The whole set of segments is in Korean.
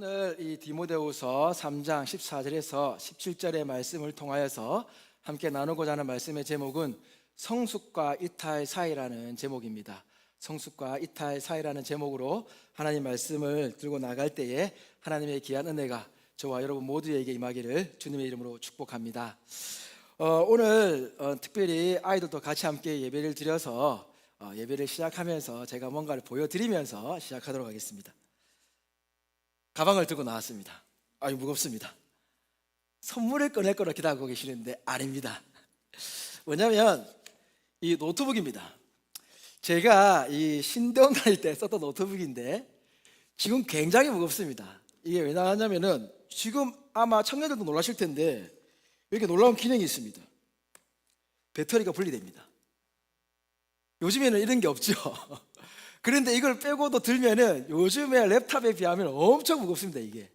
오늘 이 디모데후서 3장 14절에서 17절의 말씀을 통하여서 함께 나누고자 하는 말씀의 제목은 성숙과 이탈 사이라는 제목입니다. 성숙과 이탈 사이라는 제목으로 하나님 말씀을 들고 나갈 때에 하나님의 귀한 은혜가 저와 여러분 모두에게 임하기를 주님의 이름으로 축복합니다. 오늘 특별히 아이들도 같이 함께 예배를 드려서 예배를 시작하면서 제가 뭔가를 보여드리면서 시작하도록 하겠습니다. 가방을 들고 나왔습니다. 무겁습니다. 선물을 꺼낼 거라 기다리고 계시는데 아닙니다. 뭐냐면 이 노트북입니다. 제가 이 신대원 다닐 때 썼던 노트북인데 지금 굉장히 무겁습니다. 이게 왜 나왔냐면은 지금 아마 청년들도 놀라실 텐데 이렇게 놀라운 기능이 있습니다. 배터리가 분리됩니다. 요즘에는 이런 게 없죠. 그런데 이걸 빼고도 들면은 요즘에 랩탑에 비하면 엄청 무겁습니다. 이게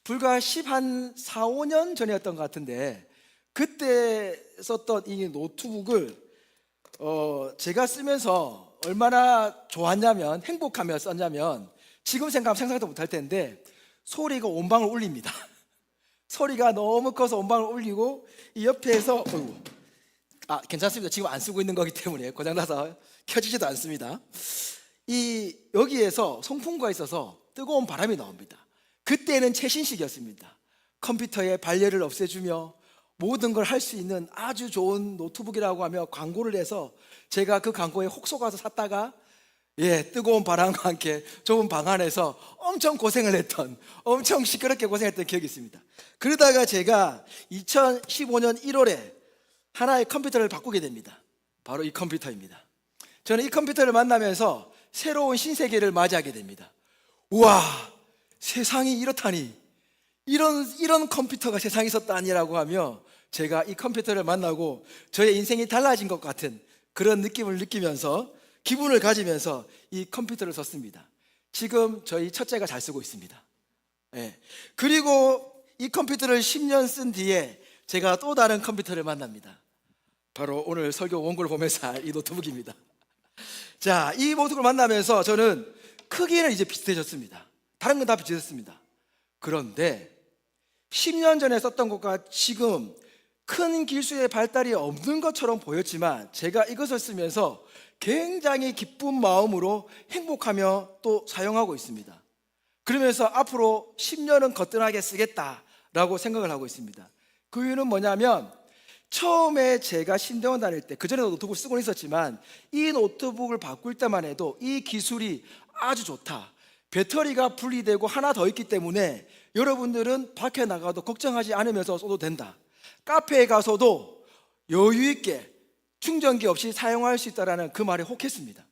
불과 4, 5년 전이었던 것 같은데 그때 썼던 이 노트북을 제가 쓰면서 얼마나 좋았냐면, 행복하며 썼냐면 지금 생각하면 상상도 못할 텐데 소리가 온방을 울립니다. 소리가 너무 커서 온방을 울리고 이 옆에서 괜찮습니다. 지금 안 쓰고 있는 거기 때문에 고장나서 켜지지도 않습니다. 이 여기에서 송풍구가 있어서 뜨거운 바람이 나옵니다. 그때는 최신식이었습니다. 컴퓨터의 발열을 없애주며 모든 걸 할 수 있는 아주 좋은 노트북이라고 하며 광고를 해서 제가 그 광고에 혹 속아서 샀다가 뜨거운 바람과 함께 좁은 방 안에서 엄청 고생을 했던, 엄청 시끄럽게 고생했던 기억이 있습니다. 그러다가 제가 2015년 1월에 하나의 컴퓨터를 바꾸게 됩니다. 바로 이 컴퓨터입니다. 저는 이 컴퓨터를 만나면서 새로운 신세계를 맞이하게 됩니다. 우와, 세상이 이렇다니, 이런 컴퓨터가 세상에 있었다니라고 하며 제가 이 컴퓨터를 만나고 저의 인생이 달라진 것 같은 그런 느낌을 느끼면서, 기분을 가지면서 이 컴퓨터를 썼습니다. 지금 저희 첫째가 잘 쓰고 있습니다. 그리고 이 컴퓨터를 10년 쓴 뒤에 제가 또 다른 컴퓨터를 만납니다. 바로 오늘 설교 원고를 보면서 이 노트북입니다. 자, 이 노트북을 만나면서 저는 크기는 이제 비슷해졌습니다. 다른 건 다 비슷했습니다. 그런데 10년 전에 썼던 것과 지금 큰 기술의 발달이 없는 것처럼 보였지만 제가 이것을 쓰면서 굉장히 기쁜 마음으로 행복하며 또 사용하고 있습니다. 그러면서 앞으로 10년은 거뜬하게 쓰겠다라고 생각을 하고 있습니다. 그 이유는 뭐냐면 처음에 제가 신대원 다닐 때, 그전에도 노트북을 쓰고 있었지만 이 노트북을 바꿀 때만 해도 이 기술이 아주 좋다, 배터리가 분리되고 하나 더 있기 때문에 여러분들은 밖에 나가도 걱정하지 않으면서 써도 된다, 카페에 가서도 여유 있게 충전기 없이 사용할 수 있다는 그 말에 혹했습니다.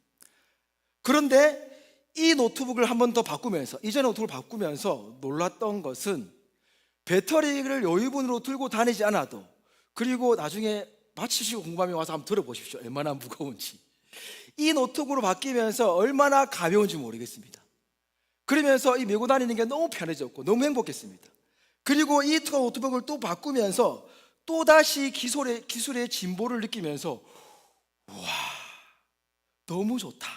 그런데 이 노트북을 한 번 더 바꾸면서, 이전의 노트북을 바꾸면서 놀랐던 것은 배터리를 여유분으로 들고 다니지 않아도, 그리고 나중에 마치시고 공부하며 와서 한번 들어보십시오. 얼마나 무거운지. 이 노트북으로 바뀌면서 얼마나 가벼운지 모르겠습니다. 그러면서 이 메고 다니는 게 너무 편해졌고 너무 행복했습니다. 그리고 이 노트북을 또 바꾸면서 또다시 기술의 진보를 느끼면서 우와, 너무 좋다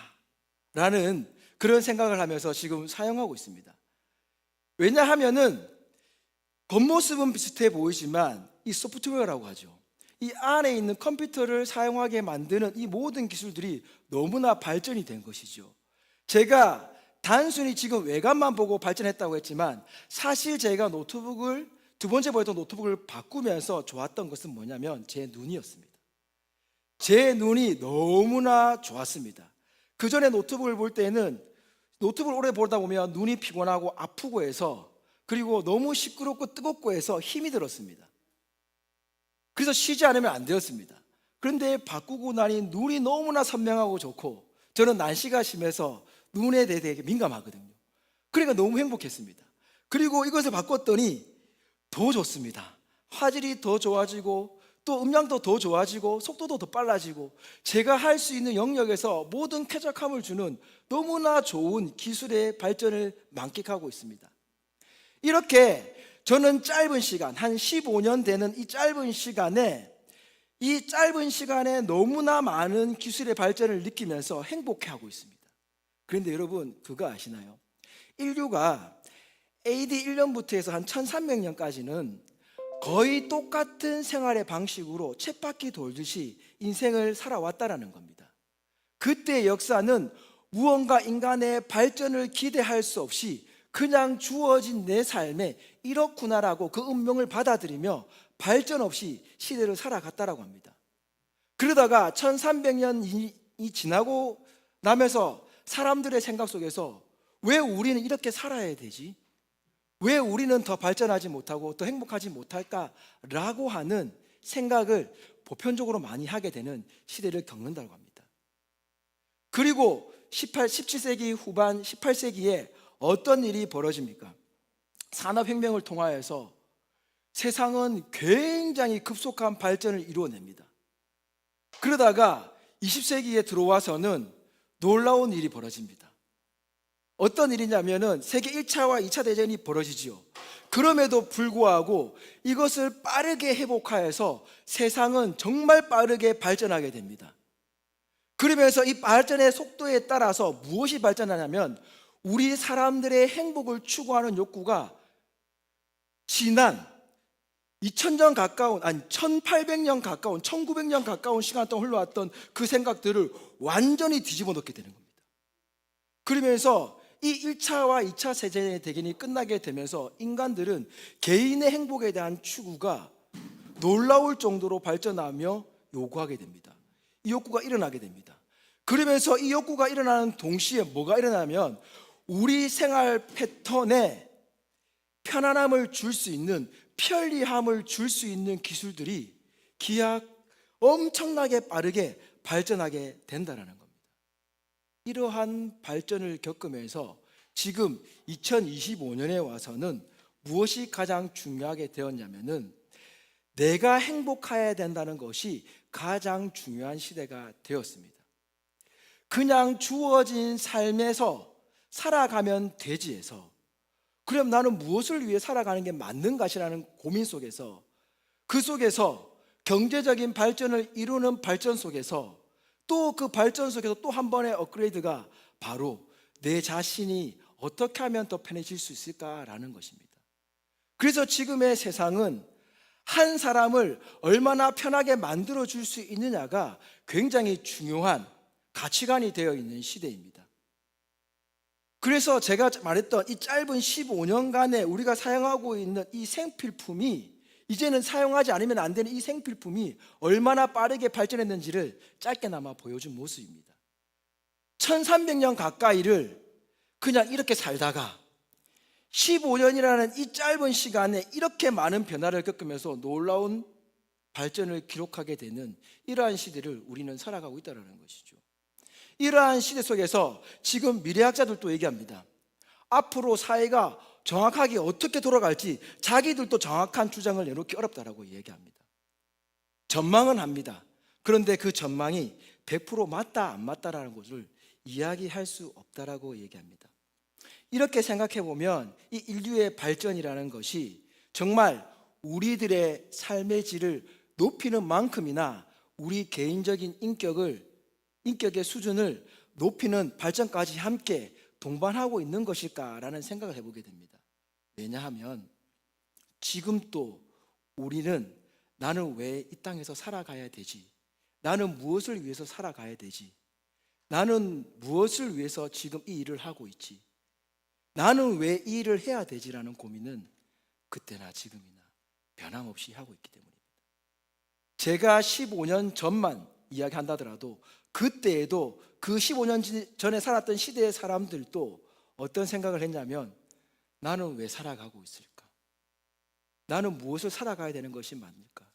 라는 그런 생각을 하면서 지금 사용하고 있습니다. 왜냐하면은 겉모습은 비슷해 보이지만 이 소프트웨어라고 하죠. 이 안에 있는 컴퓨터를 사용하게 만드는 이 모든 기술들이 너무나 발전이 된 것이죠. 제가 단순히 지금 외관만 보고 발전했다고 했지만 사실 제가 두 번째 보였던 노트북을 바꾸면서 좋았던 것은 뭐냐면 제 눈이었습니다. 제 눈이 너무나 좋았습니다. 그 전에 노트북을 볼 때는 노트북을 오래 보다 보면 눈이 피곤하고 아프고 해서, 그리고 너무 시끄럽고 뜨겁고 해서 힘이 들었습니다. 그래서 쉬지 않으면 안 되었습니다. 그런데 바꾸고 나니 눈이 너무나 선명하고 좋고, 저는 난시가 심해서 눈에 대해 되게 민감하거든요. 그러니까 너무 행복했습니다. 그리고 이것을 바꿨더니 더 좋습니다. 화질이 더 좋아지고 또 음량도 더 좋아지고 속도도 더 빨라지고 제가 할 수 있는 영역에서 모든 쾌적함을 주는 너무나 좋은 기술의 발전을 만끽하고 있습니다. 이렇게 저는 짧은 시간, 한 15년 되는 이 짧은 시간에 너무나 많은 기술의 발전을 느끼면서 행복해하고 있습니다. 그런데 여러분 그거 아시나요? 인류가 AD 1년부터 해서 한 1300년까지는 거의 똑같은 생활의 방식으로 쳇바퀴 돌듯이 인생을 살아왔다라는 겁니다. 그때의 역사는 무언가 인간의 발전을 기대할 수 없이 그냥 주어진 내 삶에 이렇구나라고 그 운명을 받아들이며 발전 없이 시대를 살아갔다라고 합니다. 그러다가 1300년이 지나고 나면서 사람들의 생각 속에서 왜 우리는 이렇게 살아야 되지? 왜 우리는 더 발전하지 못하고 더 행복하지 못할까라고 하는 생각을 보편적으로 많이 하게 되는 시대를 겪는다고 합니다. 그리고 17세기 후반 18세기에 어떤 일이 벌어집니까? 산업혁명을 통하여서 세상은 굉장히 급속한 발전을 이루어냅니다. 그러다가 20세기에 들어와서는 놀라운 일이 벌어집니다. 어떤 일이냐면은 세계 1차와 2차 대전이 벌어지지요. 그럼에도 불구하고 이것을 빠르게 회복하여서 세상은 정말 빠르게 발전하게 됩니다. 그러면서 이 발전의 속도에 따라서 무엇이 발전하냐면 우리 사람들의 행복을 추구하는 욕구가 지난 2000년 가까운, 아니 1800년 가까운, 1900년 가까운 시간 동안 흘러왔던 그 생각들을 완전히 뒤집어 놓게 되는 겁니다. 그러면서 이 1차와 2차 세계 대전이 끝나게 되면서 인간들은 개인의 행복에 대한 추구가 놀라울 정도로 발전하며 요구하게 됩니다. 이 욕구가 일어나게 됩니다. 그러면서 이 욕구가 일어나는 동시에 뭐가 일어나면 우리 생활 패턴에 편안함을 줄 수 있는, 편리함을 줄 수 있는 기술들이 기하 엄청나게 빠르게 발전하게 된다는 겁니다. 이러한 발전을 겪으면서 지금 2025년에 와서는 무엇이 가장 중요하게 되었냐면은 내가 행복해야 된다는 것이 가장 중요한 시대가 되었습니다. 그냥 주어진 삶에서 살아가면 되지에서 그럼 나는 무엇을 위해 살아가는 게 맞는 것이라는 고민 속에서 그 속에서 경제적인 발전을 이루는 발전 속에서 또 그 발전 속에서 또 한 번의 업그레이드가 바로 내 자신이 어떻게 하면 더 편해질 수 있을까라는 것입니다. 그래서 지금의 세상은 한 사람을 얼마나 편하게 만들어 줄 수 있느냐가 굉장히 중요한 가치관이 되어 있는 시대입니다. 그래서 제가 말했던 이 짧은 15년간에 우리가 사용하고 있는 이 생필품이 이제는 사용하지 않으면 안 되는 이 생필품이 얼마나 빠르게 발전했는지를 짧게나마 보여준 모습입니다. 1300년 가까이를 그냥 이렇게 살다가 15년이라는 이 짧은 시간에 이렇게 많은 변화를 겪으면서 놀라운 발전을 기록하게 되는 이러한 시대를 우리는 살아가고 있다는 것이죠. 이러한 시대 속에서 지금 미래학자들도 얘기합니다. 앞으로 사회가 정확하게 어떻게 돌아갈지 자기들도 정확한 주장을 내놓기 어렵다라고 얘기합니다. 전망은 합니다. 그런데 그 전망이 100% 맞다 안 맞다라는 것을 이야기할 수 없다라고 얘기합니다. 이렇게 생각해 보면 이 인류의 발전이라는 것이 정말 우리들의 삶의 질을 높이는 만큼이나 우리 개인적인 인격의 수준을 높이는 발전까지 함께 동반하고 있는 것일까라는 생각을 해보게 됩니다. 왜냐하면 지금 또 우리는 나는 왜 이 땅에서 살아가야 되지? 나는 무엇을 위해서 살아가야 되지? 나는 무엇을 위해서 지금 이 일을 하고 있지? 나는 왜 이 일을 해야 되지라는 고민은 그때나 지금이나 변함없이 하고 있기 때문입니다. 제가 15년 전만 이야기한다더라도 그때에도 그 15년 전에 살았던 시대의 사람들도 어떤 생각을 했냐면 나는 왜 살아가고 있을까? 나는 무엇을 살아가야 되는 것이 맞을까?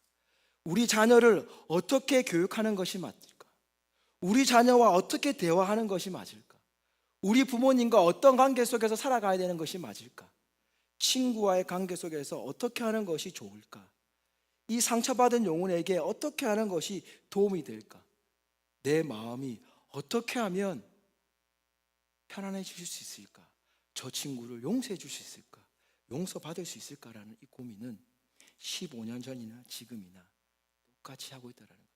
우리 자녀를 어떻게 교육하는 것이 맞을까? 우리 자녀와 어떻게 대화하는 것이 맞을까? 우리 부모님과 어떤 관계 속에서 살아가야 되는 것이 맞을까? 친구와의 관계 속에서 어떻게 하는 것이 좋을까? 이 상처받은 영혼에게 어떻게 하는 것이 도움이 될까? 내 마음이 어떻게 하면 편안해질 수 있을까? 저 친구를 용서해 줄 수 있을까? 용서받을 수 있을까라는 이 고민은 15년 전이나 지금이나 똑같이 하고 있다는 겁니다.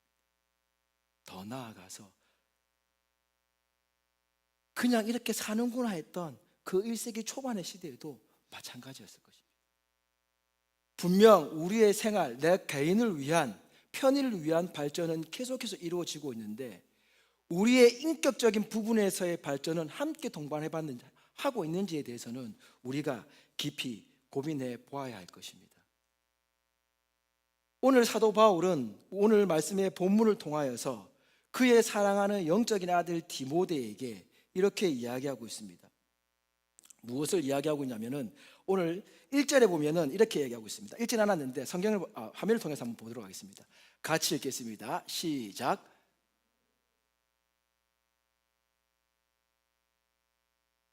더 나아가서 그냥 이렇게 사는구나 했던 그 1세기 초반의 시대에도 마찬가지였을 것입니다. 분명 우리의 생활, 내 개인을 위한, 편의를 위한 발전은 계속해서 이루어지고 있는데 우리의 인격적인 부분에서의 발전은 함께 하고 있는지에 대해서는 우리가 깊이 고민해 보아야 할 것입니다. 오늘 사도 바울은 오늘 말씀의 본문을 통하여서 그의 사랑하는 영적인 아들 디모데에게 이렇게 이야기하고 있습니다. 무엇을 이야기하고 있냐면은 오늘 1절에 보면은 이렇게 얘기하고 있습니다. 읽진 않았는데 성경을 화면을 통해서 한번 보도록 하겠습니다. 같이 읽겠습니다. 시작.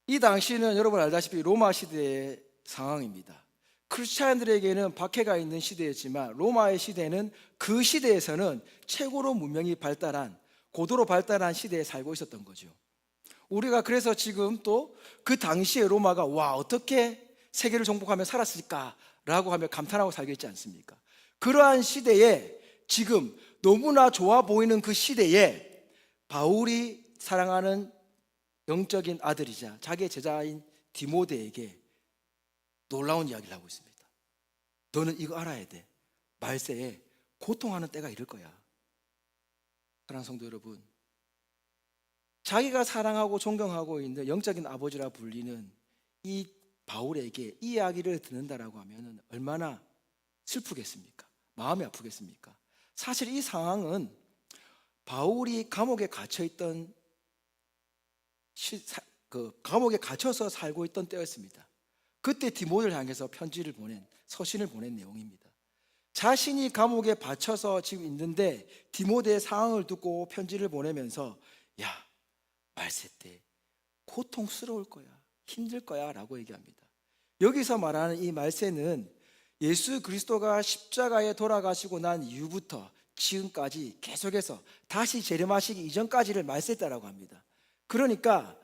이 당시는 여러분 알다시피 로마 시대의 상황입니다. 크리스찬들에게는 박해가 있는 시대였지만 로마의 시대는 그 시대에서는 최고로 문명이 발달한, 고도로 발달한 시대에 살고 있었던 거죠. 우리가 그래서 지금 또 그 당시에 로마가 와 어떻게 세계를 정복하며 살았을까라고 하며 감탄하고 살고 있지 않습니까? 그러한 시대에 지금 너무나 좋아 보이는 그 시대에 바울이 사랑하는 영적인 아들이자 자기의 제자인 디모데에게 놀라운 이야기를 하고 있습니다. 너는 이거 알아야 돼. 말세에 고통하는 때가 이를 거야. 사랑하는 성도 여러분, 자기가 사랑하고 존경하고 있는 영적인 아버지라 불리는 이 바울에게 이 이야기를 듣는다라고 하면 얼마나 슬프겠습니까? 마음이 아프겠습니까? 사실 이 상황은 바울이 감옥에 갇혀있던 감옥에 갇혀서 살고 있던 때였습니다. 그때 디모데를 향해서 서신을 보낸 내용입니다. 자신이 감옥에 갇혀서 지금 있는데 디모데의 상황을 듣고 편지를 보내면서 야, 말세 때 고통스러울 거야, 힘들 거야 라고 얘기합니다. 여기서 말하는 이 말세는 예수 그리스도가 십자가에 돌아가시고 난 이후부터 지금까지 계속해서 다시 재림하시기 이전까지를 말세 때라고 합니다. 그러니까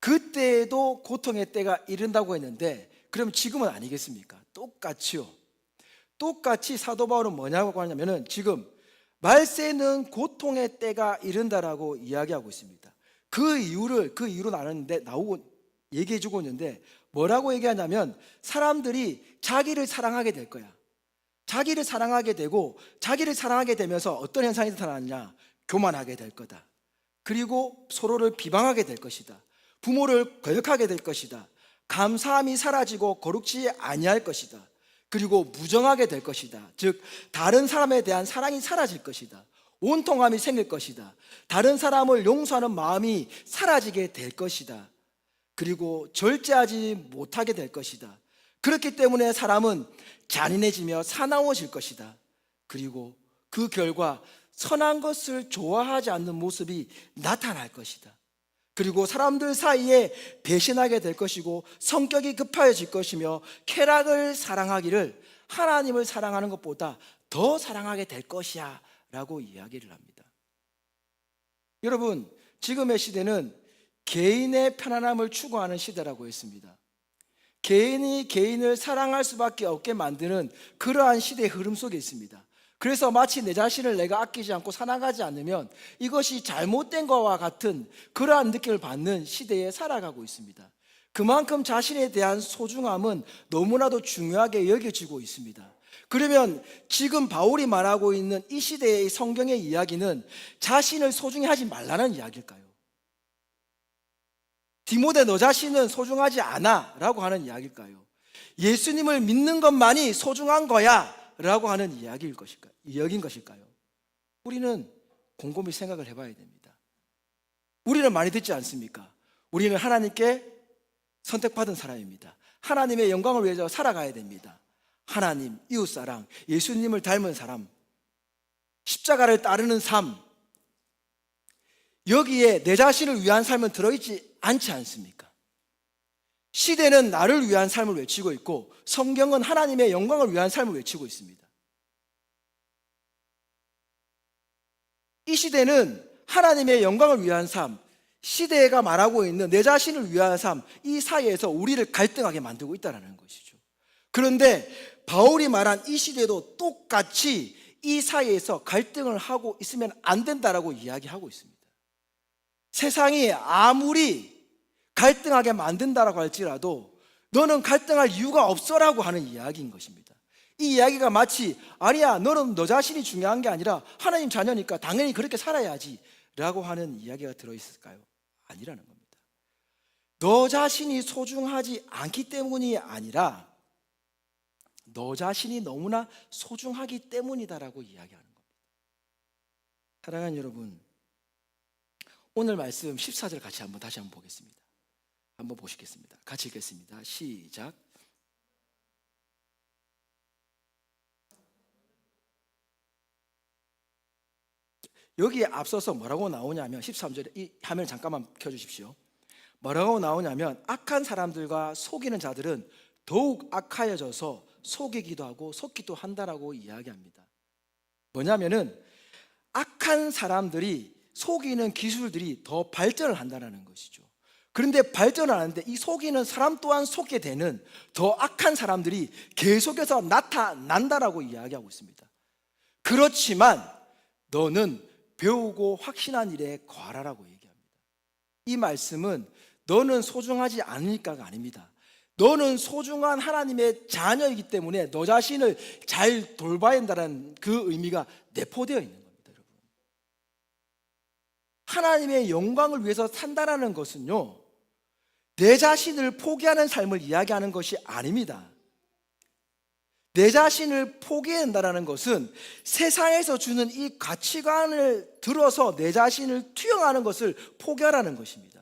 그때에도 고통의 때가 이른다고 했는데 그럼 지금은 아니겠습니까? 똑같이요. 똑같이 사도 바울은 뭐냐고 하냐면은 지금 말세는 고통의 때가 이른다라고 이야기하고 있습니다. 그 이유로 나오고 얘기해 주고 있는데 뭐라고 얘기하냐면 사람들이 자기를 사랑하게 될 거야. 자기를 사랑하게 되고 자기를 사랑하게 되면서 어떤 현상이 나타나느냐? 교만하게 될 거다. 그리고 서로를 비방하게 될 것이다. 부모를 거역하게 될 것이다. 감사함이 사라지고 거룩지 아니할 것이다. 그리고 무정하게 될 것이다. 즉 다른 사람에 대한 사랑이 사라질 것이다. 온통함이 생길 것이다. 다른 사람을 용서하는 마음이 사라지게 될 것이다. 그리고 절제하지 못하게 될 것이다. 그렇기 때문에 사람은 잔인해지며 사나워질 것이다. 그리고 그 결과 선한 것을 좋아하지 않는 모습이 나타날 것이다. 그리고 사람들 사이에 배신하게 될 것이고 성격이 급해질 것이며 쾌락을 사랑하기를 하나님을 사랑하는 것보다 더 사랑하게 될 것이야 라고 이야기를 합니다. 여러분, 지금의 시대는 개인의 편안함을 추구하는 시대라고 했습니다. 개인이 개인을 사랑할 수밖에 없게 만드는 그러한 시대의 흐름 속에 있습니다. 그래서 마치 내 자신을 내가 아끼지 않고 사랑하지 않으면 이것이 잘못된 것과 같은 그러한 느낌을 받는 시대에 살아가고 있습니다. 그만큼 자신에 대한 소중함은 너무나도 중요하게 여겨지고 있습니다. 그러면 지금 바울이 말하고 있는 이 시대의 성경의 이야기는 자신을 소중히 하지 말라는 이야기일까요? 디모데 너 자신은 소중하지 않아 라고 하는 이야기일까요? 예수님을 믿는 것만이 소중한 거야 라고 하는 이야기인 것일까요? 우리는 곰곰이 생각을 해봐야 됩니다. 우리는 많이 듣지 않습니까? 우리는 하나님께 선택받은 사람입니다. 하나님의 영광을 위해서 살아가야 됩니다. 하나님, 이웃사랑, 예수님을 닮은 사람, 십자가를 따르는 삶, 여기에 내 자신을 위한 삶은 들어있지 않지 않습니까? 시대는 나를 위한 삶을 외치고 있고 성경은 하나님의 영광을 위한 삶을 외치고 있습니다. 이 시대는 하나님의 영광을 위한 삶, 시대가 말하고 있는 내 자신을 위한 삶, 이 사이에서 우리를 갈등하게 만들고 있다는 것이죠. 그런데 바울이 말한 이 시대도 똑같이 이 사이에서 갈등을 하고 있으면 안 된다라고 이야기하고 있습니다. 세상이 아무리 갈등하게 만든다라고 할지라도 너는 갈등할 이유가 없어라고 하는 이야기인 것입니다. 이 이야기가 마치 아니야, 너는 너 자신이 중요한 게 아니라 하나님 자녀니까 당연히 그렇게 살아야지 라고 하는 이야기가 들어있을까요? 아니라는 겁니다. 너 자신이 소중하지 않기 때문이 아니라 너 자신이 너무나 소중하기 때문이다라고 이야기하는 겁니다. 사랑하는 여러분, 오늘 말씀 14절 같이 다시 한번 보겠습니다. 한번 보시겠습니다. 같이 읽겠습니다. 시작. 여기에 앞서서 뭐라고 나오냐면 13절에 이 화면 잠깐만 켜주십시오. 뭐라고 나오냐면 악한 사람들과 속이는 자들은 더욱 악하여져서 속이기도 하고 속기도 한다라고 이야기합니다. 뭐냐면은 악한 사람들이 속이는 기술들이 더 발전을 한다는 것이죠. 그런데 발전을 하는데 이 속이는 사람 또한 속게 되는 더 악한 사람들이 계속해서 나타난다라고 이야기하고 있습니다. 그렇지만 너는 배우고 확신한 일에 거하라고 얘기합니다. 이 말씀은 너는 소중하지 않으니까가 아닙니다. 너는 소중한 하나님의 자녀이기 때문에 너 자신을 잘 돌봐야 한다는 그 의미가 내포되어 있는 겁니다, 여러분. 하나님의 영광을 위해서 산다라는 것은요, 내 자신을 포기하는 삶을 이야기하는 것이 아닙니다. 내 자신을 포기한다는 것은 세상에서 주는 이 가치관을 들어서 내 자신을 투영하는 것을 포기하라는 것입니다.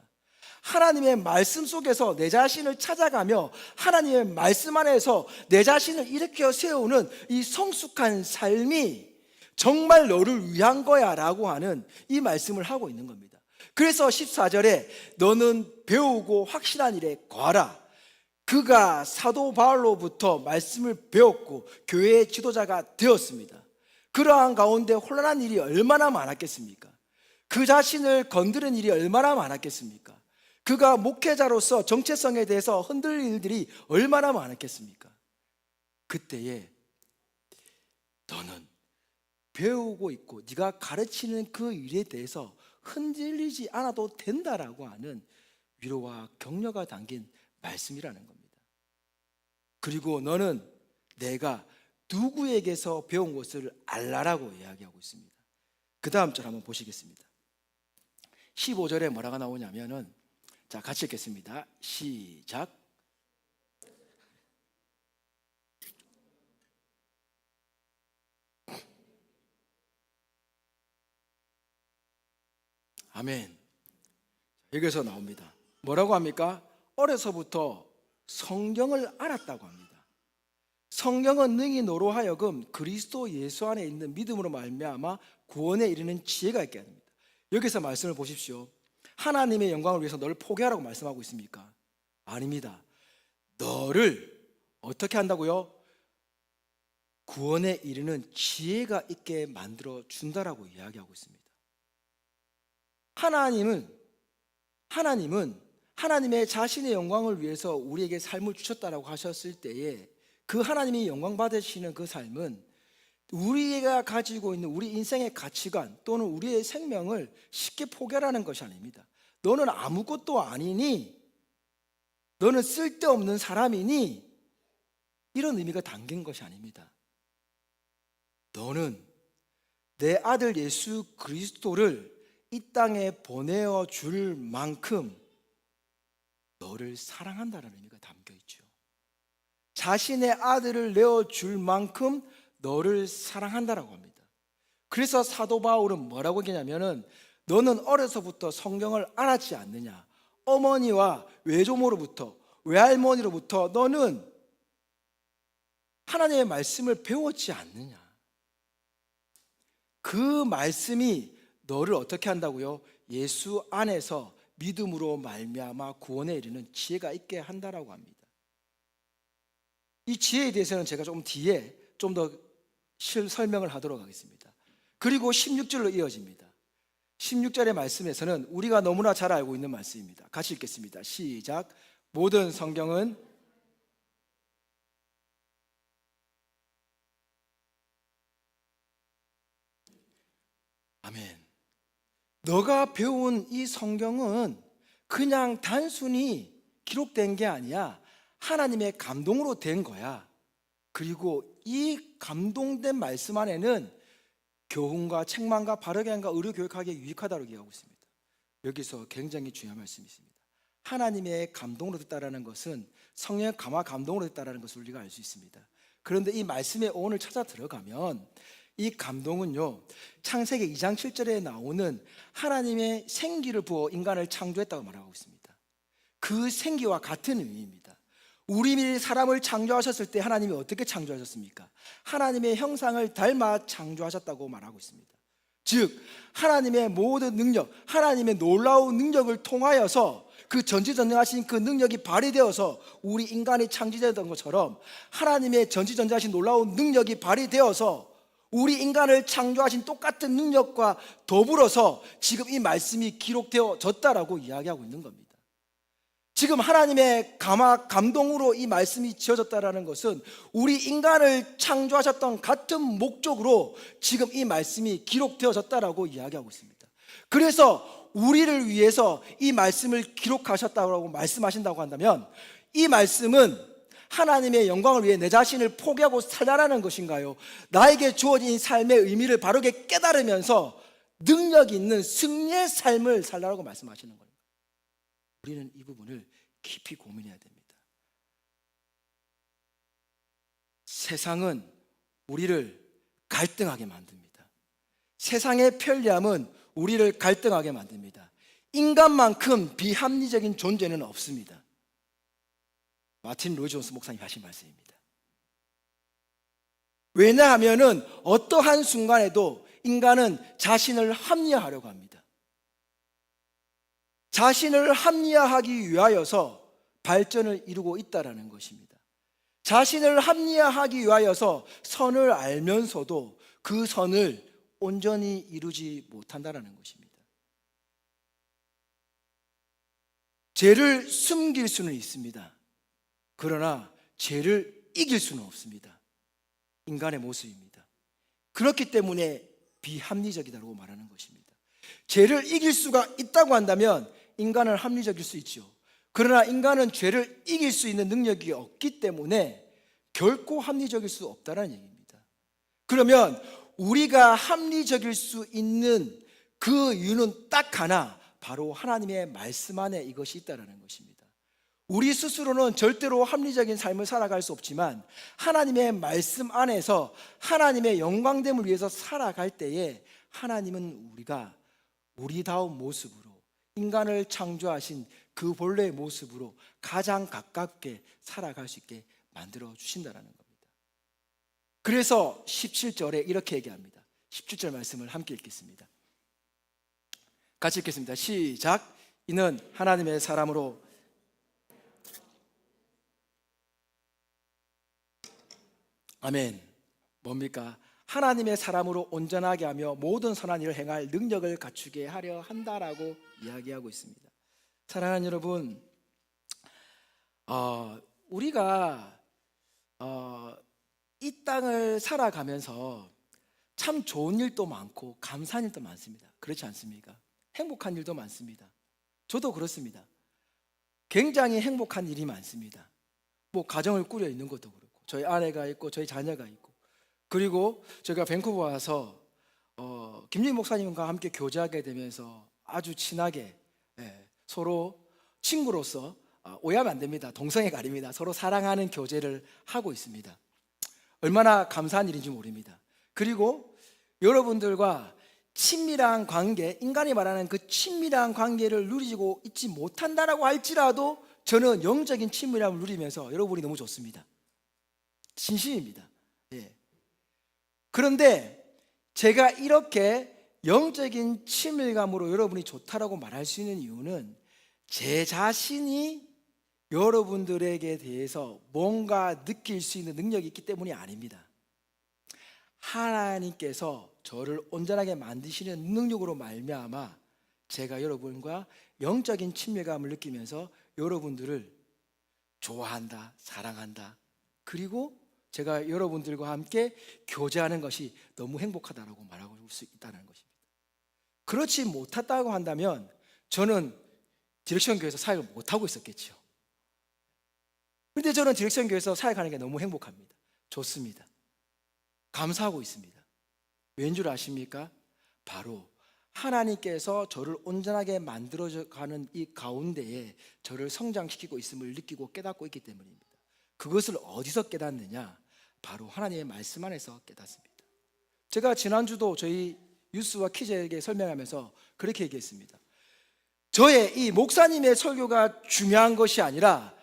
하나님의 말씀 속에서 내 자신을 찾아가며 하나님의 말씀 안에서 내 자신을 일으켜 세우는 이 성숙한 삶이 정말 너를 위한 거야 라고 하는 이 말씀을 하고 있는 겁니다. 그래서 14절에 너는 배우고 확신한 일에 거하라. 그가 사도 바울로부터 말씀을 배웠고 교회의 지도자가 되었습니다. 그러한 가운데 혼란한 일이 얼마나 많았겠습니까? 그 자신을 건드린 일이 얼마나 많았겠습니까? 그가 목회자로서 정체성에 대해서 흔들릴 일들이 얼마나 많았겠습니까? 그때에 너는 배우고 있고 네가 가르치는 그 일에 대해서 흔들리지 않아도 된다라고 하는 위로와 격려가 담긴 말씀이라는 겁니다. 그리고 너는 내가 누구에게서 배운 것을 알라라고 이야기하고 있습니다. 그 다음 절 한번 보시겠습니다. 15절에 뭐라고 나오냐면은, 자, 같이 읽겠습니다. 시작. 아멘. 여기서 나옵니다. 뭐라고 합니까? 어려서부터 성경을 알았다고 합니다. 성경은 능히 너로 하여금 그리스도 예수 안에 있는 믿음으로 말미암아 구원에 이르는 지혜가 있게 합니다. 여기서 말씀을 보십시오. 하나님의 영광을 위해서 너를 포기하라고 말씀하고 있습니까? 아닙니다. 너를 어떻게 한다고요? 구원에 이르는 지혜가 있게 만들어 준다라고 이야기하고 있습니다. 하나님은 하나님의 자신의 영광을 위해서 우리에게 삶을 주셨다라고 하셨을 때에 그 하나님이 영광 받으시는 그 삶은 우리가 가지고 있는 우리 인생의 가치관 또는 우리의 생명을 쉽게 포기하라는 것이 아닙니다. 너는 아무것도 아니니, 너는 쓸데없는 사람이니, 이런 의미가 담긴 것이 아닙니다. 너는 내 아들 예수 그리스도를 이 땅에 보내어 줄 만큼 너를 사랑한다는 의미가 담겨 있죠. 자신의 아들을 내어 줄 만큼 너를 사랑한다라고 합니다. 그래서 사도 바울은 뭐라고 얘기냐면은 너는 어려서부터 성경을 알았지 않느냐? 어머니와 외조모로부터, 외할머니로부터 너는 하나님의 말씀을 배웠지 않느냐? 그 말씀이 너를 어떻게 한다고요? 예수 안에서 믿음으로 말미암아 구원에 이르는 지혜가 있게 한다라고 합니다. 이 지혜에 대해서는 제가 좀 뒤에 좀 더 설명을 하도록 하겠습니다. 그리고 16절로 이어집니다. 16절의 말씀에서는 우리가 너무나 잘 알고 있는 말씀입니다. 같이 읽겠습니다. 시작. 모든 성경은 아멘. 너가 배운 이 성경은 그냥 단순히 기록된 게 아니야. 하나님의 감동으로 된 거야. 그리고 이 감동된 말씀 안에는 교훈과 책망과 바르게 함과 의료 교육하기에 유익하다고 얘기하고 있습니다. 여기서 굉장히 중요한 말씀이 있습니다. 하나님의 감동으로 됐다라는 것은 성령의 감화 감동으로 됐다라는 것을 우리가 알 수 있습니다. 그런데 이 말씀의 오늘 찾아 들어가면 이 감동은요, 창세기 2장 7절에 나오는 하나님의 생기를 부어 인간을 창조했다고 말하고 있습니다. 그 생기와 같은 의미입니다. 우리 사람을 창조하셨을 때 하나님이 어떻게 창조하셨습니까? 하나님의 형상을 닮아 창조하셨다고 말하고 있습니다. 즉 하나님의 모든 능력, 하나님의 놀라운 능력을 통하여서 그 전지전능하신 그 능력이 발휘되어서 우리 인간이 창조되었던 것처럼 하나님의 전지전능하신 놀라운 능력이 발휘되어서 우리 인간을 창조하신 똑같은 능력과 더불어서 지금 이 말씀이 기록되어졌다라고 이야기하고 있는 겁니다. 지금 하나님의 감동으로 이 말씀이 지어졌다라는 것은 우리 인간을 창조하셨던 같은 목적으로 지금 이 말씀이 기록되어졌다라고 이야기하고 있습니다. 그래서 우리를 위해서 이 말씀을 기록하셨다고 말씀하신다고 한다면 이 말씀은 하나님의 영광을 위해 내 자신을 포기하고 살라라는 것인가요? 나에게 주어진 삶의 의미를 바르게 깨달으면서 능력 있는 승리의 삶을 살라라고 말씀하시는 거예요. 우리는 이 부분을 깊이 고민해야 됩니다. 세상은 우리를 갈등하게 만듭니다. 세상의 편리함은 우리를 갈등하게 만듭니다. 인간만큼 비합리적인 존재는 없습니다. 마틴 로이 존스 목사님 하신 말씀입니다. 왜냐하면 어떠한 순간에도 인간은 자신을 합리화하려고 합니다. 자신을 합리화하기 위하여서 발전을 이루고 있다는 것입니다. 자신을 합리화하기 위하여서 선을 알면서도 그 선을 온전히 이루지 못한다는 것입니다. 죄를 숨길 수는 있습니다. 그러나 죄를 이길 수는 없습니다. 인간의 모습입니다. 그렇기 때문에 비합리적이다라고 말하는 것입니다. 죄를 이길 수가 있다고 한다면 인간은 합리적일 수 있죠. 그러나 인간은 죄를 이길 수 있는 능력이 없기 때문에 결코 합리적일 수 없다는 얘기입니다. 그러면 우리가 합리적일 수 있는 그 이유는 딱 하나, 바로 하나님의 말씀 안에 이것이 있다는 것입니다. 우리 스스로는 절대로 합리적인 삶을 살아갈 수 없지만 하나님의 말씀 안에서 하나님의 영광됨을 위해서 살아갈 때에 하나님은 우리가 우리다운 모습으로 인간을 창조하신 그 본래의 모습으로 가장 가깝게 살아갈 수 있게 만들어 주신다는 겁니다. 그래서 17절에 이렇게 얘기합니다. 17절 말씀을 함께 읽겠습니다. 같이 읽겠습니다. 시작. 이는 하나님의 사람으로 아멘. 뭡니까? 하나님의 사람으로 온전하게 하며 모든 선한 일을 행할 능력을 갖추게 하려 한다라고 이야기하고 있습니다. 사랑하는 여러분, 우리가 이 땅을 살아가면서 참 좋은 일도 많고 감사한 일도 많습니다. 그렇지 않습니까? 행복한 일도 많습니다. 저도 그렇습니다. 굉장히 행복한 일이 많습니다. 뭐 가정을 꾸려 있는 것도 그렇고, 저희 아내가 있고 저희 자녀가 있고, 그리고 저희가 밴쿠버 와서 김진희 목사님과 함께 교제하게 되면서 아주 친하게 서로 친구로서 오해하면 안 됩니다. 동성애가 아닙니다. 서로 사랑하는 교제를 하고 있습니다. 얼마나 감사한 일인지 모릅니다. 그리고 여러분들과 친밀한 관계, 인간이 말하는 그 친밀한 관계를 누리고 있지 못한다라고 할지라도 저는 영적인 친밀함을 누리면서 여러분이 너무 좋습니다. 진심입니다. 그런데 제가 이렇게 영적인 친밀감으로 여러분이 좋다라고 말할 수 있는 이유는 제 자신이 여러분들에게 대해서 뭔가 느낄 수 있는 능력이 있기 때문이 아닙니다. 하나님께서 저를 온전하게 만드시는 능력으로 말미암아 제가 여러분과 영적인 친밀감을 느끼면서 여러분들을 좋아한다, 사랑한다, 그리고 제가 여러분들과 함께 교제하는 것이 너무 행복하다고 말할 수 있다는 것입니다. 그렇지 못했다고 한다면 저는 디렉션 교회에서 사역을 못하고 있었겠죠. 그런데 저는 디렉션교회에서 사역하는 게 너무 행복합니다. 좋습니다. 감사하고 있습니다. 왠 줄 아십니까? 바로 하나님께서 저를 온전하게 만들어가는 이 가운데에 저를 성장시키고 있음을 느끼고 깨닫고 있기 때문입니다. 그것을 어디서 깨닫느냐? 바로 하나님의 말씀 안에서 깨닫습니다. 제가 지난주도 저희 유스와 키즈에게 설명하면서 그렇게 얘기했습니다. 저의 이 목사님의 설교가 중요한 것이 아니라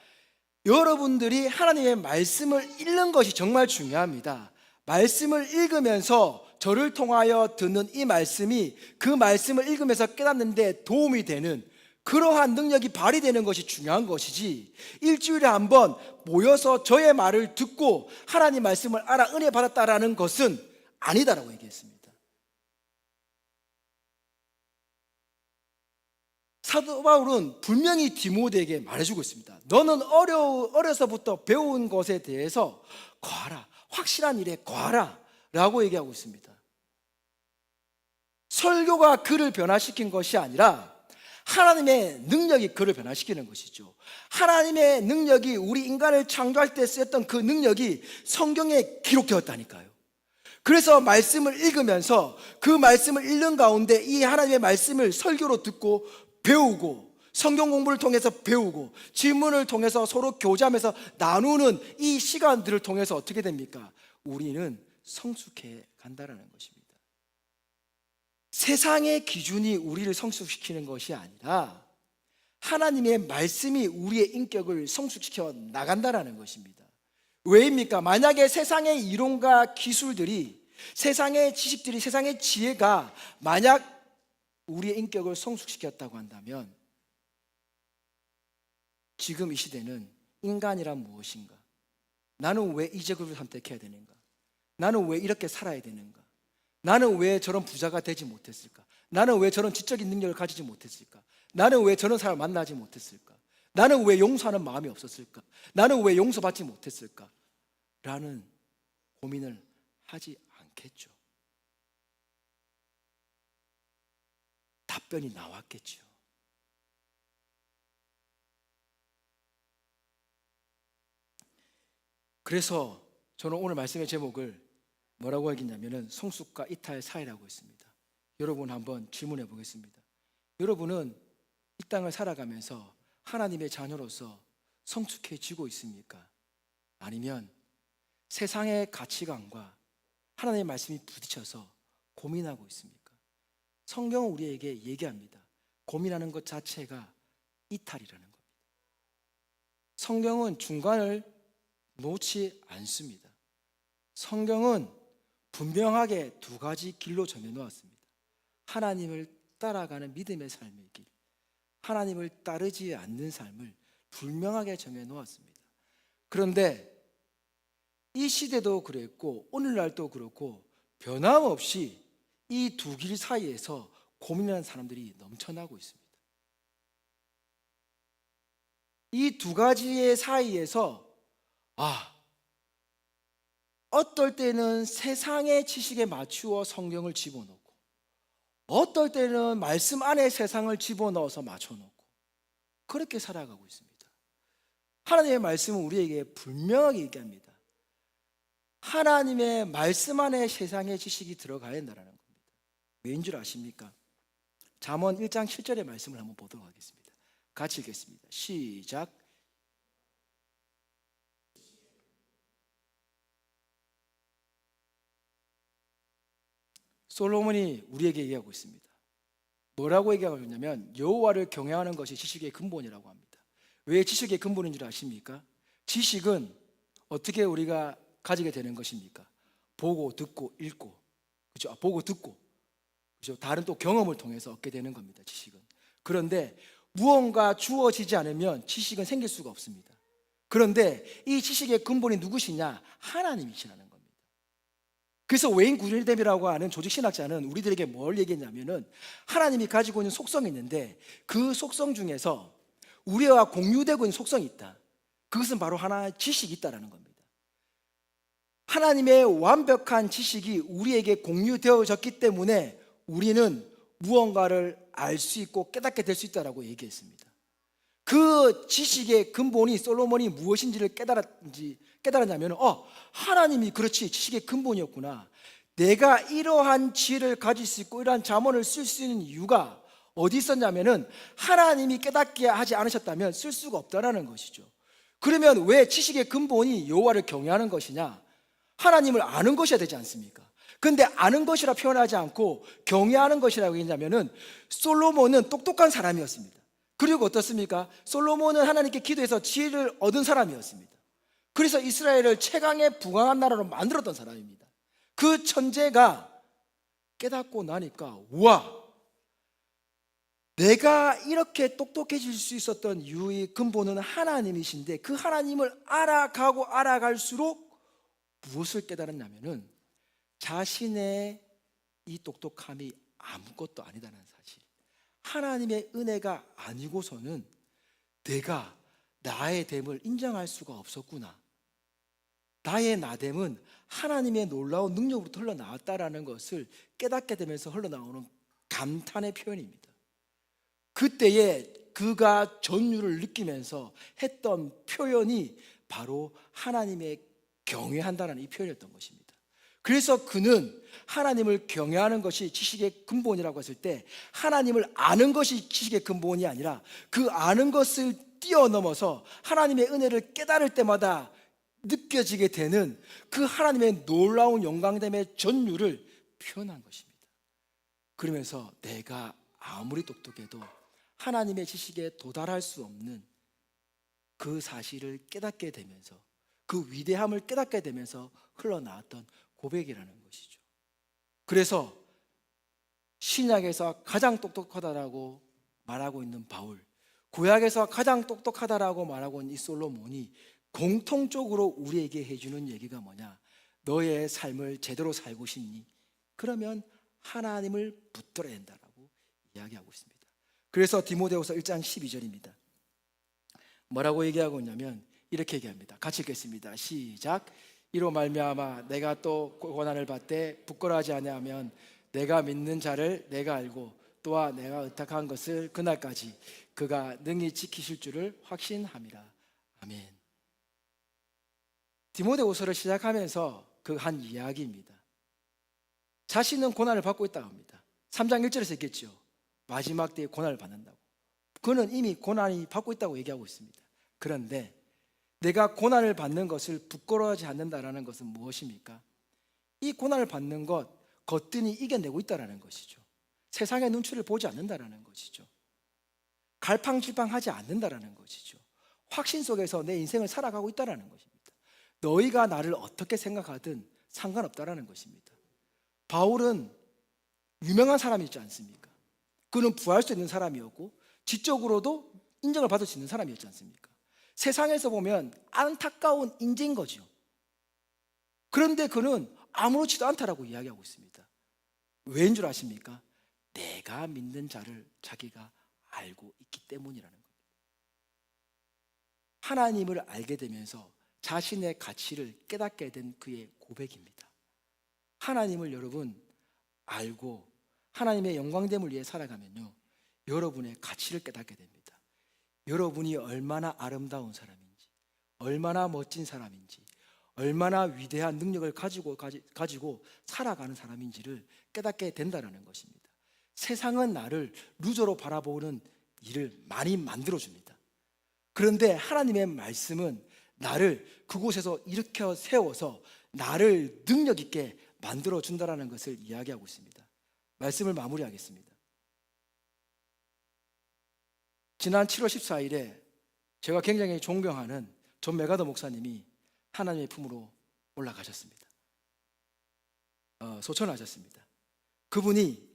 여러분들이 하나님의 말씀을 읽는 것이 정말 중요합니다. 말씀을 읽으면서 저를 통하여 듣는 이 말씀이 그 말씀을 읽으면서 깨닫는 데 도움이 되는 그러한 능력이 발휘되는 것이 중요한 것이지, 일주일에 한 번 모여서 저의 말을 듣고 하나님 말씀을 알아 은혜 받았다라는 것은 아니다라고 얘기했습니다. 사도 바울은 분명히 디모데에게 말해주고 있습니다. 너는 어려서부터 배운 것에 대해서 거하라, 확실한 일에 거하라 라고 얘기하고 있습니다. 설교가 그를 변화시킨 것이 아니라 하나님의 능력이 그를 변화시키는 것이죠. 하나님의 능력이 우리 인간을 창조할 때 쓰였던 그 능력이 성경에 기록되었다니까요. 그래서 말씀을 읽으면서 그 말씀을 읽는 가운데 이 하나님의 말씀을 설교로 듣고 배우고, 성경 공부를 통해서 배우고, 질문을 통해서 서로 교제하면서 나누는 이 시간들을 통해서 어떻게 됩니까? 우리는 성숙해 간다라는 것입니다. 세상의 기준이 우리를 성숙시키는 것이 아니라 하나님의 말씀이 우리의 인격을 성숙시켜 나간다라는 것입니다. 왜입니까? 만약에 세상의 이론과 기술들이, 세상의 지식들이, 세상의 지혜가 만약 우리의 인격을 성숙시켰다고 한다면 지금 이 시대는 인간이란 무엇인가? 나는 왜 이 직업을 선택해야 되는가? 나는 왜 이렇게 살아야 되는가? 나는 왜 저런 부자가 되지 못했을까? 나는 왜 저런 지적인 능력을 가지지 못했을까? 나는 왜 저런 사람을 만나지 못했을까? 나는 왜 용서하는 마음이 없었을까? 나는 왜 용서받지 못했을까? 라는 고민을 하지 않겠죠. 답변이 나왔겠죠. 그래서 저는 오늘 말씀의 제목을 뭐라고 하겠냐면은 성숙과 이탈 사이라고 했습니다. 여러분 한번 질문해 보겠습니다. 여러분은 이 땅을 살아가면서 하나님의 자녀로서 성숙해지고 있습니까? 아니면 세상의 가치관과 하나님의 말씀이 부딪혀서 고민하고 있습니까? 성경은 우리에게 얘기합니다. 고민하는 것 자체가 이탈이라는 겁니다. 성경은 중간을 놓지 않습니다. 성경은 분명하게 두 가지 길로 정해놓았습니다. 하나님을 따라가는 믿음의 삶의 길, 하나님을 따르지 않는 삶을 분명하게 정해놓았습니다. 그런데 이 시대도 그랬고 오늘날도 그렇고 변함없이 이 두 길 사이에서 고민하는 사람들이 넘쳐나고 있습니다. 이 두 가지의 사이에서 어떨 때는 세상의 지식에 맞추어 성경을 집어넣고, 어떨 때는 말씀 안에 세상을 집어넣어서 맞춰놓고, 그렇게 살아가고 있습니다. 하나님의 말씀은 우리에게 분명하게 얘기합니다. 하나님의 말씀 안에 세상의 지식이 들어가야 한다는 겁니다. 왜인 줄 아십니까? 잠언 1장 7절의 말씀을 한번 보도록 하겠습니다. 같이 읽겠습니다. 시작. 솔로몬이 우리에게 얘기하고 있습니다. 뭐라고 얘기하고 있냐면 여호와를 경외하는 것이 지식의 근본이라고 합니다. 왜 지식의 근본인 줄 아십니까? 지식은 어떻게 우리가 가지게 되는 것입니까? 보고 듣고 읽고, 그렇죠? 보고 듣고, 그렇죠? 다른 또 경험을 통해서 얻게 되는 겁니다. 지식은. 그런데 무언가 주어지지 않으면 지식은 생길 수가 없습니다. 그런데 이 지식의 근본이 누구시냐? 하나님이시라는 겁니다. 그래서 웨인 구릴댐이라고 하는 조직 신학자는 우리들에게 뭘 얘기했냐면은 하나님이 가지고 있는 속성이 있는데 그 속성 중에서 우리와 공유되고 있는 속성이 있다. 그것은 바로 하나의 지식이 있다라는 겁니다. 하나님의 완벽한 지식이 우리에게 공유되어졌기 때문에 우리는 무언가를 알 수 있고 깨닫게 될 수 있다라고 얘기했습니다. 그 지식의 근본이 솔로몬이 무엇인지를 깨달았냐면 하나님이 그렇지 지식의 근본이었구나. 내가 이러한 지혜를 가질 수 있고 이러한 잠언을 쓸 수 있는 이유가 어디 있었냐면은 하나님이 깨닫게 하지 않으셨다면 쓸 수가 없다라는 것이죠. 그러면 왜 지식의 근본이 여호와를 경외하는 것이냐? 하나님을 아는 것이어야 되지 않습니까? 근데 아는 것이라 표현하지 않고 경외하는 것이라고 했냐면은 솔로몬은 똑똑한 사람이었습니다. 그리고 어떻습니까? 솔로몬은 하나님께 기도해서 지혜를 얻은 사람이었습니다. 그래서 이스라엘을 최강의 부강한 나라로 만들었던 사람입니다. 그 천재가 깨닫고 나니까 우와, 내가 이렇게 똑똑해질 수 있었던 이유의 근본은 하나님이신데 그 하나님을 알아가고 알아갈수록 무엇을 깨달았냐면은 자신의 이 똑똑함이 아무것도 아니다는 사실, 하나님의 은혜가 아니고서는 내가 나의 됨을 인정할 수가 없었구나. 나의 나됨은 하나님의 놀라운 능력으로부터 흘러나왔다라는 것을 깨닫게 되면서 흘러나오는 감탄의 표현입니다. 그때에 그가 전율을 느끼면서 했던 표현이 바로 하나님의 경외한다는 이 표현이었던 것입니다. 그래서 그는 하나님을 경외하는 것이 지식의 근본이라고 했을 때 하나님을 아는 것이 지식의 근본이 아니라 그 아는 것을 뛰어넘어서 하나님의 은혜를 깨달을 때마다 느껴지게 되는 그 하나님의 놀라운 영광됨의 전율을 표현한 것입니다. 그러면서 내가 아무리 똑똑해도 하나님의 지식에 도달할 수 없는 그 사실을 깨닫게 되면서 그 위대함을 깨닫게 되면서 흘러나왔던 고백이라는 것이죠. 그래서 신약에서 가장 똑똑하다라고 말하고 있는 바울, 구약에서 가장 똑똑하다라고 말하고 있는 이 솔로몬이 공통적으로 우리에게 해주는 얘기가 뭐냐? 너의 삶을 제대로 살고 싶니? 그러면 하나님을 붙들어야 된다라고 이야기하고 있습니다. 그래서 디모데후서 1장 12절입니다. 뭐라고 얘기하고 있냐면 이렇게 얘기합니다. 같이 읽겠습니다. 시작. 이로 말미암아 내가 또 고난을 받되 부끄러워하지 아니하면 내가 믿는 자를 내가 알고 또한 내가 의탁한 것을 그날까지 그가 능히 지키실 줄을 확신함이라. 아멘. 디모데후서를 시작하면서 그 한 이야기입니다. 자신은 고난을 받고 있다고 합니다. 3장 1절에서 있겠죠. 마지막 때에 고난을 받는다고. 그는 이미 고난이 받고 있다고 얘기하고 있습니다. 그런데 내가 고난을 받는 것을 부끄러워하지 않는다라는 것은 무엇입니까? 이 고난을 받는 것 거뜬히 이겨내고 있다라는 것이죠. 세상의 눈치를 보지 않는다라는 것이죠. 갈팡질팡하지 않는다라는 것이죠. 확신 속에서 내 인생을 살아가고 있다라는 것입니다. 너희가 나를 어떻게 생각하든 상관없다라는 것입니다. 바울은 유명한 사람이지 않습니까? 그는 부할 수 있는 사람이었고 지적으로도 인정을 받을 수 있는 사람이었지 않습니까? 세상에서 보면 안타까운 인재인 거죠. 그런데 그는 아무렇지도 않다라고 이야기하고 있습니다. 왜인 줄 아십니까? 내가 믿는 자를 자기가 알고 있기 때문이라는 겁니다. 하나님을 알게 되면서 자신의 가치를 깨닫게 된 그의 고백입니다. 하나님을 여러분 알고 하나님의 영광됨을 위해 살아가면요, 여러분의 가치를 깨닫게 됩니다. 여러분이 얼마나 아름다운 사람인지, 얼마나 멋진 사람인지, 얼마나 위대한 능력을 가지고 살아가는 사람인지를 깨닫게 된다는 것입니다. 세상은 나를 루저로 바라보는 일을 많이 만들어줍니다. 그런데 하나님의 말씀은 나를 그곳에서 일으켜 세워서 나를 능력 있게 만들어준다는 것을 이야기하고 있습니다. 말씀을 마무리하겠습니다. 지난 7월 14일에 제가 굉장히 존경하는 존 메가더 목사님이 하나님의 품으로 올라가셨습니다. 소천하셨습니다. 그분이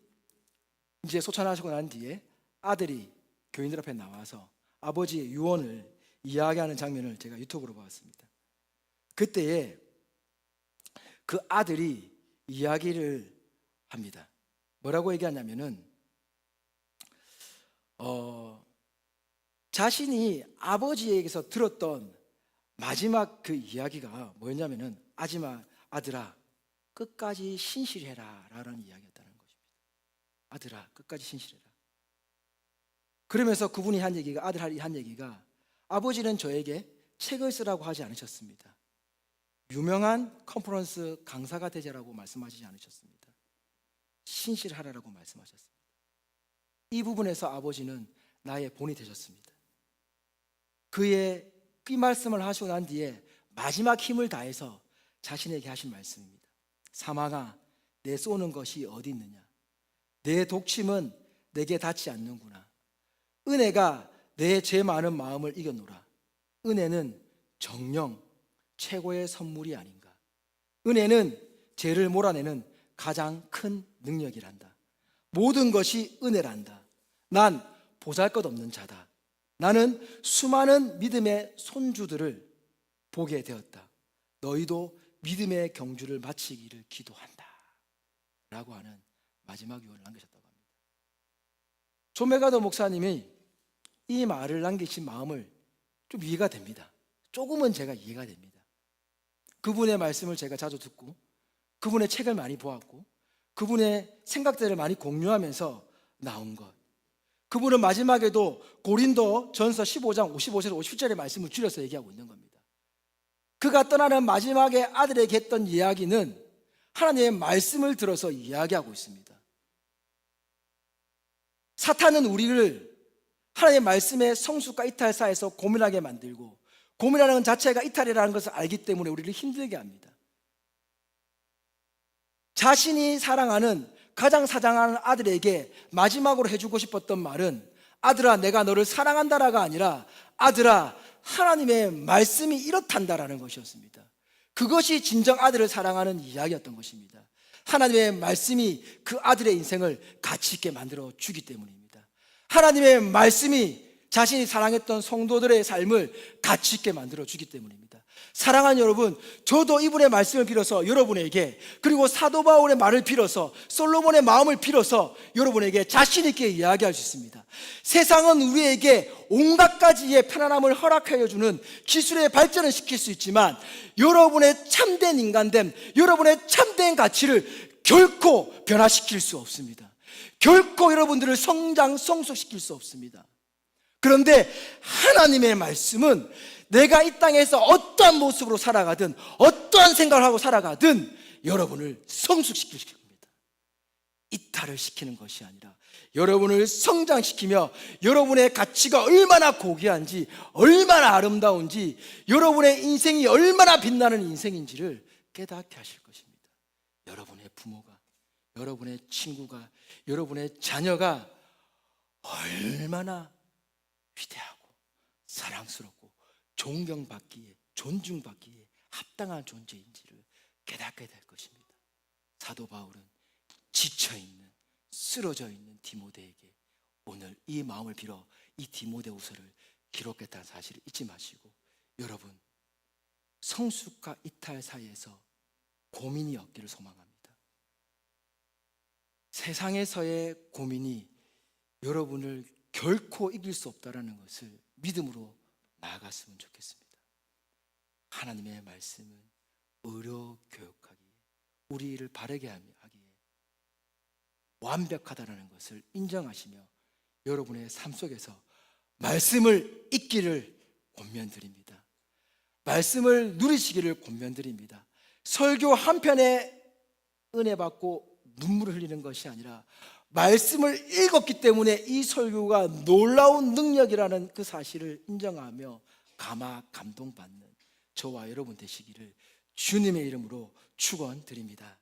이제 소천하시고 난 뒤에 아들이 교인들 앞에 나와서 아버지의 유언을 이야기하는 장면을 제가 유튜브로 봤습니다. 그때에 그 아들이 이야기를 합니다. 뭐라고 얘기하냐면은 자신이 아버지에게서 들었던 마지막 그 이야기가 뭐였냐면은 아들아 끝까지 신실해라 라는 이야기였다는 것입니다. 아들아 끝까지 신실해라. 그러면서 그분이 한 얘기가, 아들이 한 얘기가, 아버지는 저에게 책을 쓰라고 하지 않으셨습니다. 유명한 컨퍼런스 강사가 되자라고 말씀하시지 않으셨습니다. 신실하라라고 말씀하셨습니다. 이 부분에서 아버지는 나의 본이 되셨습니다. 그의 이 말씀을 하시고 난 뒤에 마지막 힘을 다해서 자신에게 하신 말씀입니다. 사망아, 내 쏘는 것이 어디 있느냐? 내 독침은 내게 닿지 않는구나. 은혜가 내 죄 많은 마음을 이겨노라. 은혜는 정령 최고의 선물이 아닌가. 은혜는 죄를 몰아내는 가장 큰 능력이란다. 모든 것이 은혜란다. 난 보잘것없는 자다. 나는 수많은 믿음의 손주들을 보게 되었다. 너희도 믿음의 경주를 마치기를 기도한다 라고 하는 마지막 유언을 남기셨다고 합니다. 존 맥가더 목사님이 이 말을 남기신 마음을 좀 이해가 됩니다. 조금은 제가 이해가 됩니다. 그분의 말씀을 제가 자주 듣고 그분의 책을 많이 보았고 그분의 생각들을 많이 공유하면서 나온 것. 그분은 마지막에도 고린도 전서 15장 55절에서 57절의 말씀을 줄여서 얘기하고 있는 겁니다. 그가 떠나는 마지막에 아들에게 했던 이야기는 하나님의 말씀을 들어서 이야기하고 있습니다. 사탄은 우리를 하나님의 말씀의 성숙과 이탈 사이에서 고민하게 만들고, 고민하는 것 자체가 이탈이라는 것을 알기 때문에 우리를 힘들게 합니다. 자신이 사랑하는, 가장 사랑하는 아들에게 마지막으로 해주고 싶었던 말은, 아들아 내가 너를 사랑한다라가 아니라 아들아 하나님의 말씀이 이렇단다라는 것이었습니다. 그것이 진정 아들을 사랑하는 이야기였던 것입니다. 하나님의 말씀이 그 아들의 인생을 가치 있게 만들어 주기 때문입니다. 하나님의 말씀이 자신이 사랑했던 성도들의 삶을 가치 있게 만들어 주기 때문입니다. 사랑하는 여러분, 저도 이분의 말씀을 빌어서 여러분에게, 그리고 사도 바울의 말을 빌어서, 솔로몬의 마음을 빌어서 여러분에게 자신 있게 이야기할 수 있습니다. 세상은 우리에게 온갖 가지의 편안함을 허락하여 주는 기술의 발전을 시킬 수 있지만 여러분의 참된 인간됨, 여러분의 참된 가치를 결코 변화시킬 수 없습니다. 결코 여러분들을 성숙시킬 수 없습니다. 그런데 하나님의 말씀은 내가 이 땅에서 어떠한 모습으로 살아가든 어떠한 생각을 하고 살아가든 여러분을 성숙시킬 겁니다. 이탈을 시키는 것이 아니라 여러분을 성장시키며 여러분의 가치가 얼마나 고귀한지, 얼마나 아름다운지, 여러분의 인생이 얼마나 빛나는 인생인지를 깨닫게 하실 것입니다. 여러분의 부모가, 여러분의 친구가, 여러분의 자녀가 얼마나 위대하고 사랑스럽고 존경받기에, 존중받기에 합당한 존재인지를 깨닫게 될 것입니다. 사도 바울은 지쳐있는, 쓰러져 있는 디모데에게 오늘 이 마음을 빌어 이 디모데후서를 기록했다는 사실을 잊지 마시고, 여러분 성숙과 이탈 사이에서 고민이 없기를 소망합니다. 세상에서의 고민이 여러분을 결코 이길 수 없다는 것을 믿음으로 나아갔으면 좋겠습니다. 하나님의 말씀은 의료 교육하기에, 우리를 바르게 하기에 완벽하다는 것을 인정하시며 여러분의 삶 속에서 말씀을 읽기를 권면드립니다. 말씀을 누리시기를 권면드립니다. 설교 한 편에 은혜 받고 눈물을 흘리는 것이 아니라 말씀을 읽었기 때문에 이 설교가 놀라운 능력이라는 그 사실을 인정하며 감동받는 저와 여러분 되시기를 주님의 이름으로 축원드립니다.